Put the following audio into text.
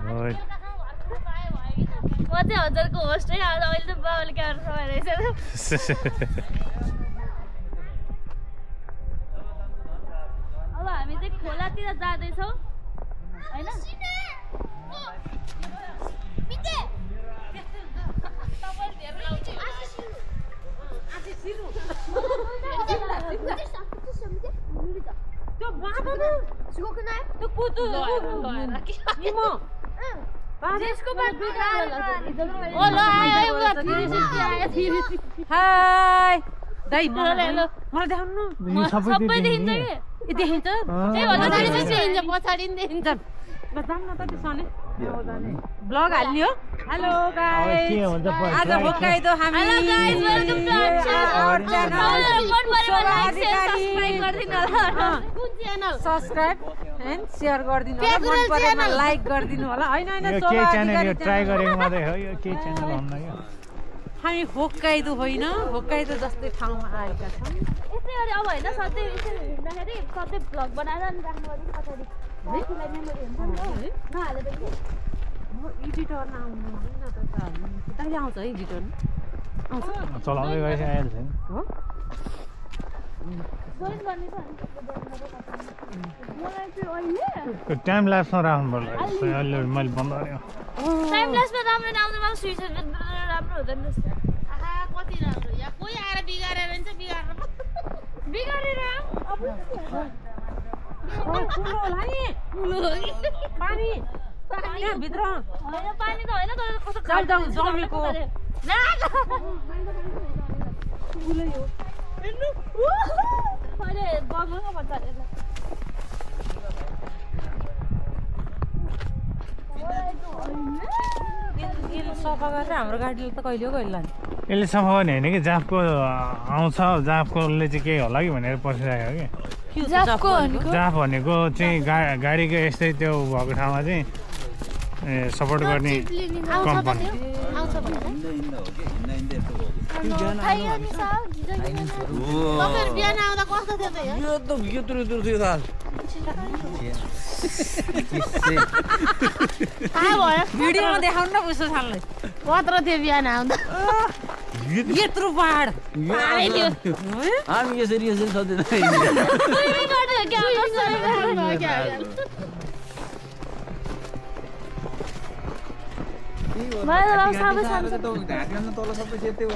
म चाहिँ हजुरको होस्टै आज अहिले त बाबाले क्यामेरा समाइरहेछ अब हामी चाहिँ खोलातिर जाँदैछौँ होइन हाय दाइ मलाई देखाउनु सबै देखिन्छ कि देखिन्छ त्यही भन्दा देखिन्छ पछाडि नि देखिन्छ ल जाम न त त्यसो ब्लग हाल्ने हो हेलो गाइस आज होक्काइदो हामी hello guys welcome to our channel subscribe गर्दिनु होला कुन च्यानल सब्स्क्राइब एन्ड शेयर गर्दिनु होला मन परेमा लाइक गर्दिनु होला हैन हैन यो के च्यानल यो ट्राई गरेको मात्रै हो यो के च्यानल हुन्न यो हामी होक्काइदो होइन होक्काइदो जस्तै ठाउँमा आएका छौँ यस्तै गरी अब होइन सधैँ यसरी हिँड्दाखेरि सधैँ भ्लग बनाएर अनि राख्नु पर्यो पछाडि मान्छेलाई मेमोरी हुन्छ नि त नहाले पनि एडिटर नआउनु होइन त कहिले आउँछ है एडिटर आउँछ चलाउँदै गएपछि आइहाल्छ नि हो जोइन गर्ने छ नि मलाई चाहिँ अहिले टाइम ल्याप्समा राख्नु पर्ला अहिले मैले बन्द गरेँ टाइम ल्याप्समा राम्रो नआउँछ मलाई स्विच राम्रो हुँदैन रहेछ आहा कति राम्रो यहाँ कोही आएर बिगारेर हुन्छ बिगारेर अब ठुलो होला नि पानी यहाँ भित्र होइन पानी त होइन तर कस्तो चल्दाउ जमेको अहिले बगाउनु पर्छ अरे सफा गरेर हाम्रो गाडीले त कहिले हो कहिले लाने यसले सफा गर्ने होइन कि जाफको आउँछ जाफकोले चाहिँ केही होला कि भनेर पर्खिरहेको कि जाफ भनेको चाहिँ गाडीको यस्तै त्यो भएको ठाउँमा चाहिँ सपोर्ट गर्ने कम्पनी बिहान आउँदा कस्तो थियो त यो त यत्रो थियो त भिडियोमा देखाउनु न उसो छाल्नु कत्रो थियो बिहान आउँदा यत्रो पहाड हामी यसरी सधैँ मलाई त साबै सानो घाँटी तल सबै सेतै हो